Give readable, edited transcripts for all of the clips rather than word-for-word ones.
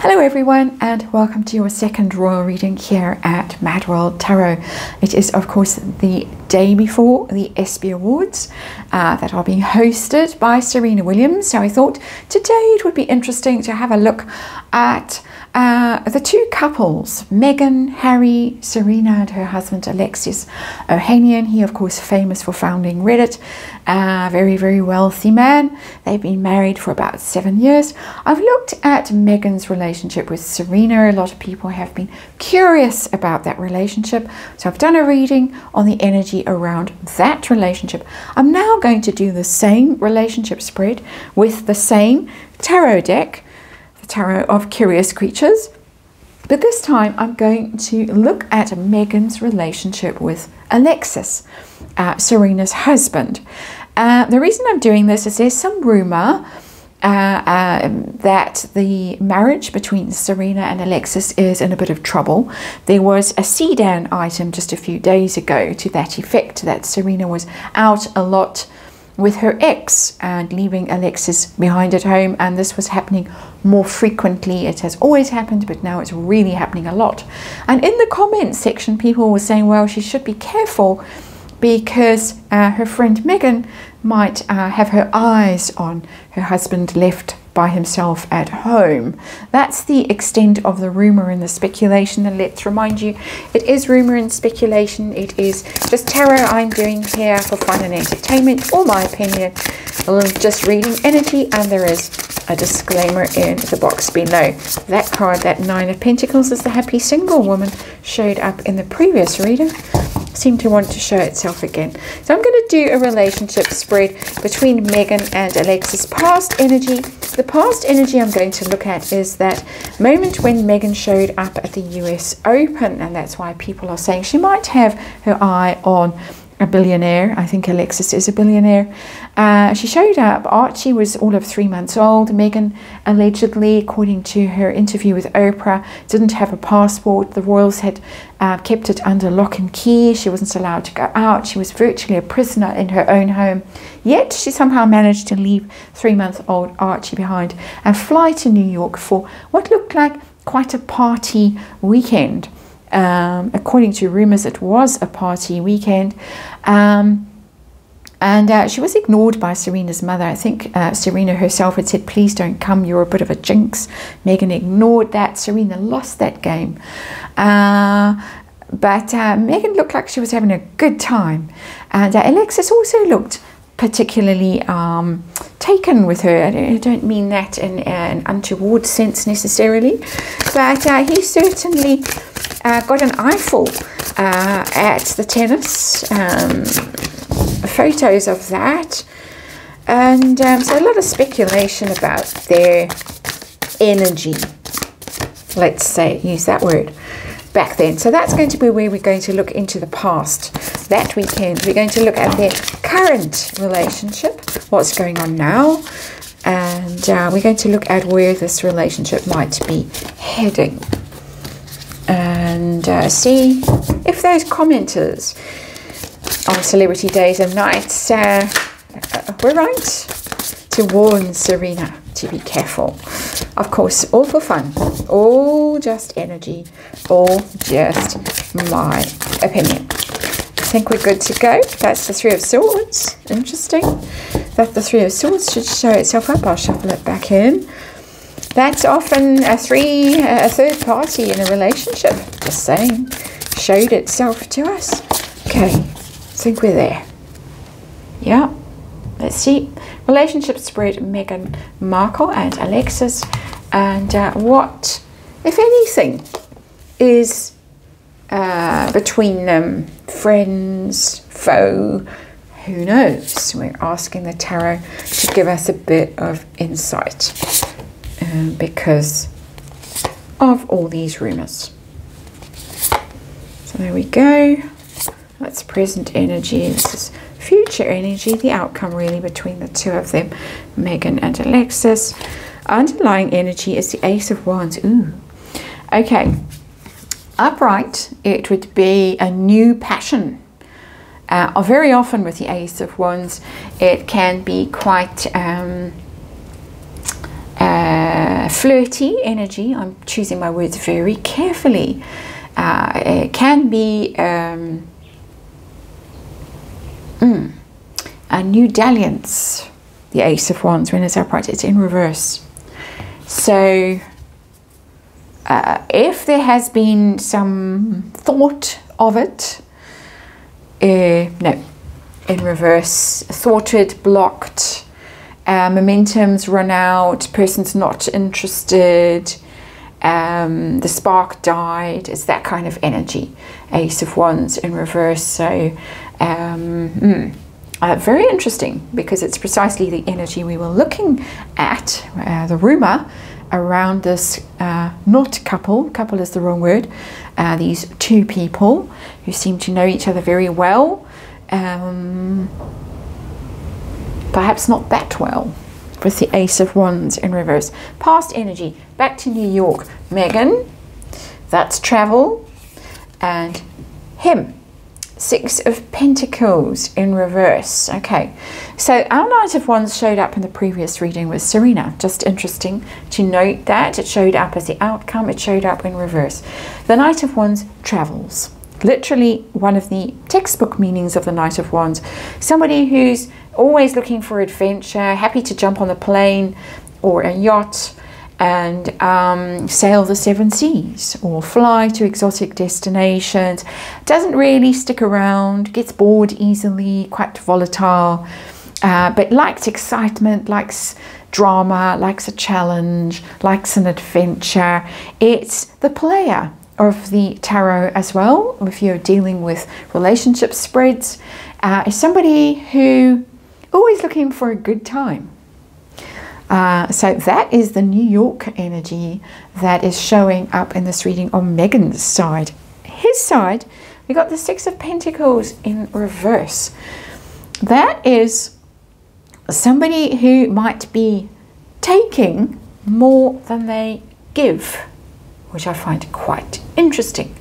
Hello everyone, and welcome to your second royal reading here at MadWorldTarot. It is of course the day before the ESPY Awards that are being hosted by Serena Williams. So I thought today it would be interesting to have a look at the two couples, Meghan, Harry, Serena and her husband Alexis Ohanian. He of course famous for founding Reddit, very wealthy man. They've been married for about 7 years. I've looked at Meghan's relationship with Serena. A lot of people have been curious about that relationship, so I've done a reading on the energy around that relationship. I'm now going to do the same relationship spread with the same tarot deck, the Tarot of Curious Creatures, but this time I'm going to look at Meghan's relationship with Alexis, Serena's husband. The reason I'm doing this is there's some rumor that the marriage between Serena and Alexis is in a bit of trouble. There was a CDAN item just a few days ago to that effect, that Serena was out a lot with her ex and leaving Alexis behind at home, and this was happening more frequently. It has always happened, but now it's really happening a lot. And in the comments section, people were saying, well, she should be careful because her friend Meghan might have her eyes on her husband left by himself at home. That's the extent of the rumor and the speculation. And let's remind you, it is rumor and speculation. It is just tarot I'm doing here for fun and entertainment, or my opinion. Just reading energy, and there is a disclaimer in the box below. That card, that Nine of Pentacles, is the happy single woman, showed up in the previous reading. Seemed to want to show itself again. So I'm going to do a relationship spread between Meghan and Alexis. Past energy. The past energy I'm going to look at is that moment when Meghan showed up at the US Open, and that's why people are saying she might have her eye on a billionaire. I think Alexis is a billionaire. She showed up. Archie was all of 3 months old. Meghan allegedly, according to her interview with Oprah, didn't have a passport. The royals had kept it under lock and key. She wasn't allowed to go out. She was virtually a prisoner in her own home. Yet she somehow managed to leave 3-month-old Archie behind and fly to New York for what looked like quite a party weekend. According to rumors, it was a party weekend, and she was ignored by Serena's mother. I think Serena herself had said, please don't come, you're a bit of a jinx. Meghan ignored that. Serena lost that game, but Meghan looked like she was having a good time, and Alexis also looked particularly taken with her. I don't mean that in an untoward sense necessarily, but he certainly got an eyeful at the tennis, photos of that, and so a lot of speculation about their energy, let's say, use that word, back then. So that's going to be where we're going to look into the past. That weekend we're going to look at their current relationship, what's going on now, and we're going to look at where this relationship might be heading, and see if those commenters on Celebrity Days and Nights were right to warn Serena to be careful. Of course, all for fun, all just energy, all just my opinion. I think we're good to go. That's the Three of Swords. Interesting that the Three of Swords should show itself up. I'll shuffle it back in. That's often a third party in a relationship, just saying, showed itself to us. Okay, I think we're there. Yeah, let's see. Relationship spread, Meghan Markle and Alexis, and what, if anything, is between them, friends, foe, who knows? We're asking the tarot to give us a bit of insight because of all these rumors. So there we go. That's present energy. This is future energy, the outcome really between the two of them, Meghan and Alexis. Underlying energy is the Ace of Wands. Ooh. Okay. Upright, it would be a new passion. Very often with the Ace of Wands, it can be quite flirty energy. I'm choosing my words very carefully. It can be a new dalliance. The Ace of Wands, when it's upright, it's in reverse. So if there has been some thought of it, no, in reverse, thwarted, blocked, momentum's run out, person's not interested, the spark died. It's that kind of energy. Ace of Wands in reverse. So very interesting, because it's precisely the energy we were looking at, the rumor around this not couple is the wrong word, these two people who seem to know each other very well, perhaps not that well, with the Ace of Wands in reverse. Past energy, back to New York. Meghan, that's travel, and him, Six of Pentacles in reverse. Okay, so our Knight of Wands showed up in the previous reading with Serena. Just interesting to note that it showed up as the outcome. It showed up in reverse. The Knight of Wands travels. Literally one of the textbook meanings of the Knight of Wands. Somebody who's always looking for adventure, happy to jump on a plane or a yacht and sail the 7 seas or fly to exotic destinations. Doesn't really stick around, gets bored easily, quite volatile, but likes excitement, likes drama, likes a challenge, likes an adventure. It's the player of the tarot as well, if you're dealing with relationship spreads, is somebody who always looking for a good time. So that is the New York energy that is showing up in this reading on Meghan's side. His side, we got the Six of Pentacles in reverse. That is somebody who might be taking more than they give, which I find quite interesting.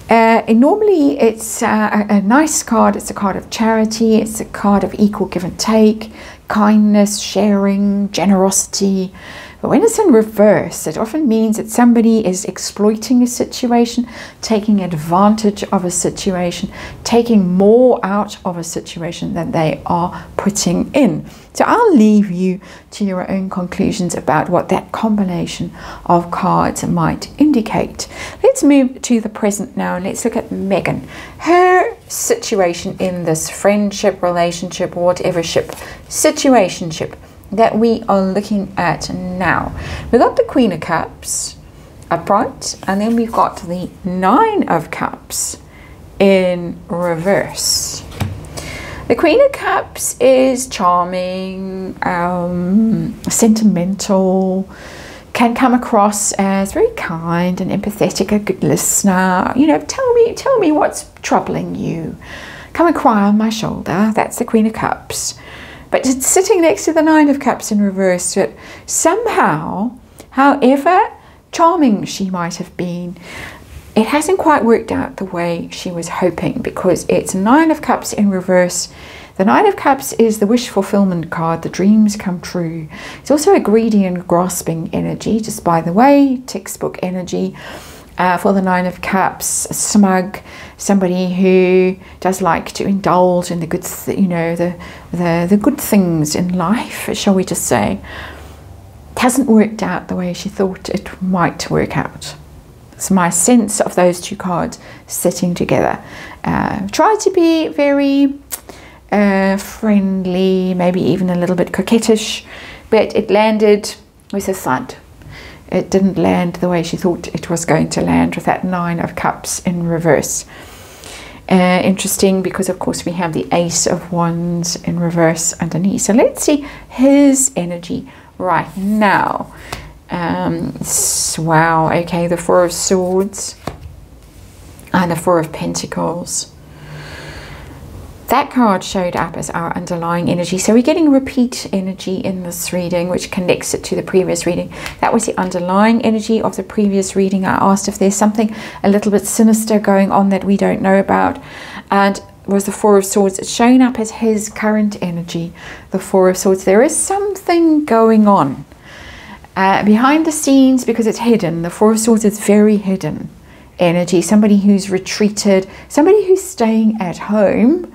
Normally it's a nice card. It's a card of charity. It's a card of equal give and take, kindness, sharing, generosity. But when it's in reverse, it often means that somebody is exploiting a situation, taking advantage of a situation, taking more out of a situation than they are putting in. So I'll leave you to your own conclusions about what that combination of cards might indicate. Let's move to the present now and let's look at Meghan. Her situation in this friendship, relationship, whatever ship, situationship that we are looking at now. We've got the Queen of Cups upright, and then we've got the Nine of Cups in reverse. The Queen of Cups is charming, sentimental, can come across as very kind and empathetic, a good listener. You know, tell me what's troubling you. Come and cry on my shoulder. That's the Queen of Cups. But it's sitting next to the Nine of Cups in reverse. That somehow, however charming she might have been, it hasn't quite worked out the way she was hoping, because it's Nine of Cups in reverse. The Nine of Cups is the wish fulfillment card, the dreams come true. It's also a greedy and grasping energy, just by the way, textbook energy. For the Nine of Cups, smug, somebody who does like to indulge in the good, the good things in life, shall we just say. It hasn't worked out the way she thought it might work out. It's my sense of those two cards sitting together. Try to be very friendly, maybe even a little bit coquettish, but it landed with a thud. It didn't land the way she thought it was going to land with that Nine of Cups in reverse. Interesting, because of course we have the Ace of Wands in reverse underneath. So let's see his energy right now. Wow, okay, the Four of Swords and the Four of Pentacles. That card showed up as our underlying energy. So we're getting repeat energy in this reading, which connects it to the previous reading. That was the underlying energy of the previous reading. I asked if there's something a little bit sinister going on that we don't know about. And was the Four of Swords. It's showing up as his current energy, the Four of Swords. There is something going on. Behind the scenes, because it's hidden, the Four of Swords is very hidden energy. Somebody who's retreated, somebody who's staying at home,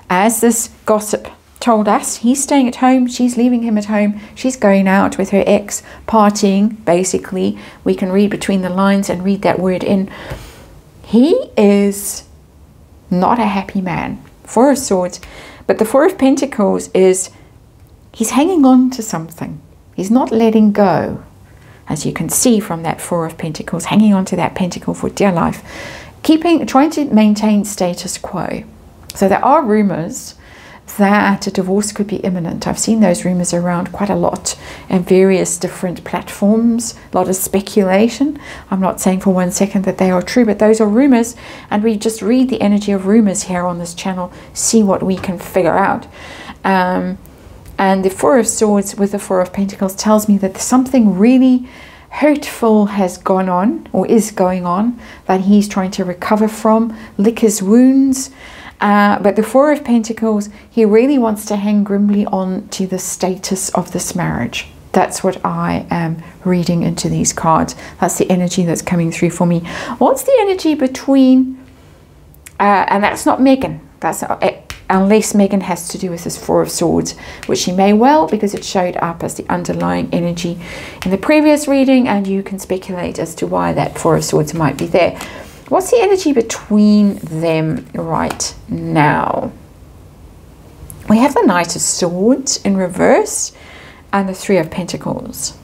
as this gossip told us. He's staying at home, she's leaving him at home, she's going out with her ex, partying, basically. We can read between the lines and read that word in. He is not a happy man. Four of Swords. But the Four of Pentacles is, he's hanging on to something. He's not letting go. As you can see from that Four of Pentacles, hanging on to that pentacle for dear life. Trying to maintain status quo. So there are rumors that a divorce could be imminent. I've seen those rumors around quite a lot in various different platforms, a lot of speculation. I'm not saying for 1 second that they are true, but those are rumors, and we just read the energy of rumors here on this channel, see what we can figure out. And the Four of Swords with the Four of Pentacles tells me that something really hurtful has gone on, or is going on, that he's trying to recover from, lick his wounds. But the Four of Pentacles, he really wants to hang grimly on to the status of this marriage. That's what I am reading into these cards. That's the energy that's coming through for me. What's the energy between, and that's not Meghan, that's unless Meghan has to do with this Four of Swords, which she may well, because it showed up as the underlying energy in the previous reading, and you can speculate as to why that Four of Swords might be there. What's the energy between them right now? We have the Knight of Swords in reverse and the Three of Pentacles.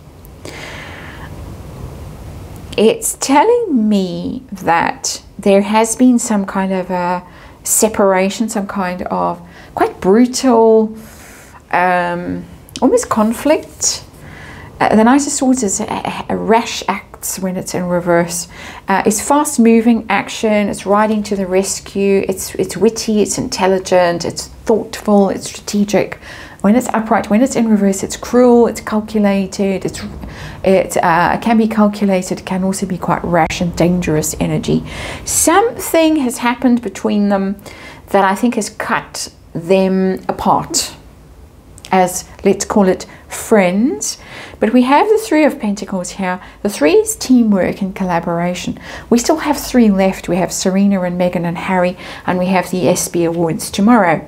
It's telling me that there has been some kind of a separation, some kind of quite brutal, almost conflict. The Knight of Swords is a rash act when it's in reverse. It's fast moving action, it's riding to the rescue, it's witty, it's intelligent, it's thoughtful, it's strategic. When it's upright, when it's in reverse, it's cruel, it's calculated, it can be calculated, can also be quite rash and dangerous energy. Something has happened between them that I think has cut them apart as, let's call it, friends. But we have the Three of Pentacles here. The three is teamwork and collaboration. We still have three left. We have Serena and Meghan and Harry, and we have the ESPY Awards tomorrow.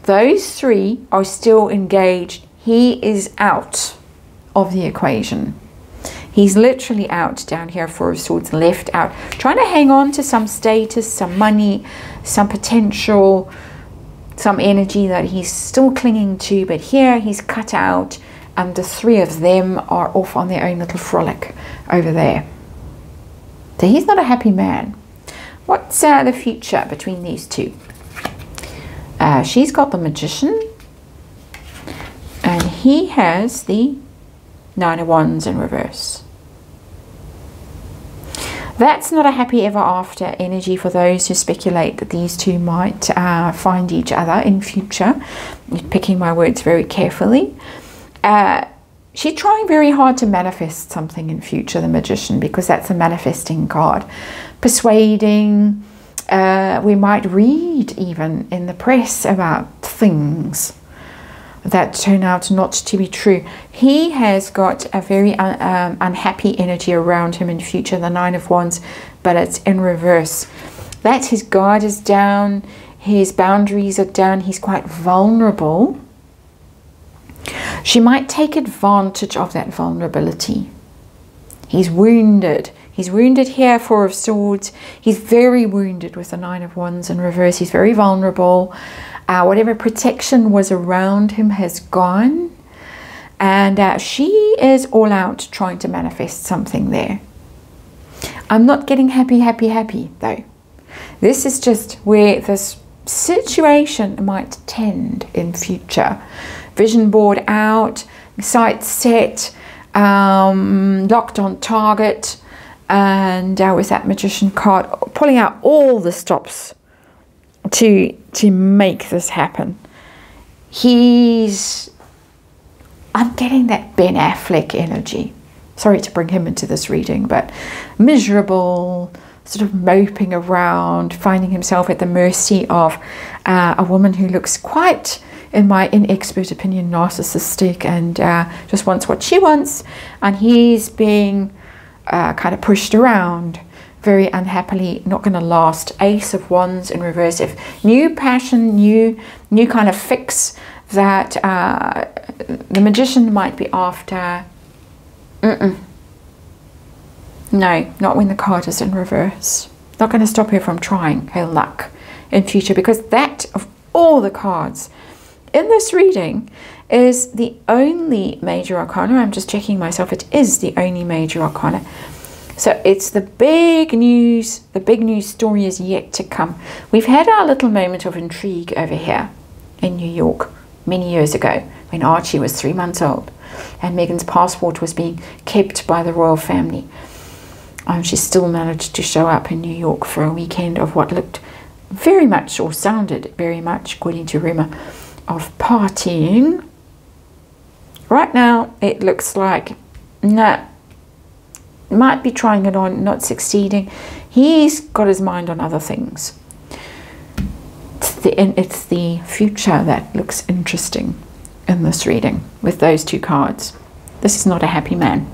Those three are still engaged. He is out of the equation. He's literally out down here, Four of Swords, left out, trying to hang on to some status, some money, some potential, some energy that he's still clinging to, but here he's cut out, and the three of them are off on their own little frolic over there. So he's not a happy man. What's the future between these two? She's got the Magician, and he has the Nine of Wands in reverse. That's not a happy ever after energy for those who speculate that these two might find each other in future. You're picking my words very carefully. She's trying very hard to manifest something in future, the Magician, because that's a manifesting card. Persuading. We might read even in the press about things that turn out not to be true. He has got a very unhappy energy around him in future, the Nine of Wands, but it's in reverse. That's his guard is down, his boundaries are down, he's quite vulnerable. She might take advantage of that vulnerability. He's wounded. He's wounded here, Four of Swords. He's very wounded with the Nine of Wands in reverse. He's very vulnerable. Whatever protection was around him has gone. And she is all out trying to manifest something there. I'm not getting happy, though. This is just where this situation might tend in future. Vision board out, sight set, locked on target, and with that Magician card, pulling out all the stops to make this happen. I'm getting that Ben Affleck energy. Sorry to bring him into this reading, but miserable, sort of moping around, finding himself at the mercy of a woman who looks quite in my inexpert opinion, narcissistic and just wants what she wants, and he's being kind of pushed around very unhappily, not going to last. Ace of Wands in reverse. If new passion, new kind of fix that the Magician might be after. No, not when the card is in reverse. Not going to stop her from trying her luck in future, because that, of all the cards in this reading, is the only major arcana. I'm just checking myself. It is the only major arcana. So it's the big news. The big news story is yet to come. We've had our little moment of intrigue over here in New York many years ago when Archie was 3 months old and Meghan's passport was being kept by the royal family. She still managed to show up in New York for a weekend of what looked very much, or sounded very much, according to rumour, of partying. Right now it looks like no, might be trying it on, not succeeding. He's got his mind on other things. It's the future that looks interesting in this reading with those two cards. This is not a happy man.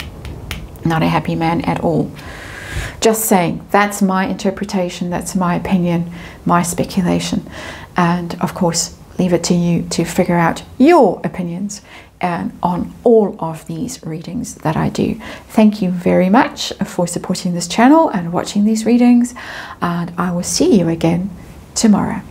Not a happy man at all. Just saying, that's my interpretation, that's my opinion, my speculation. And of course, leave it to you to figure out your opinions on all of these readings that I do. Thank you very much for supporting this channel and watching these readings. And I will see you again tomorrow.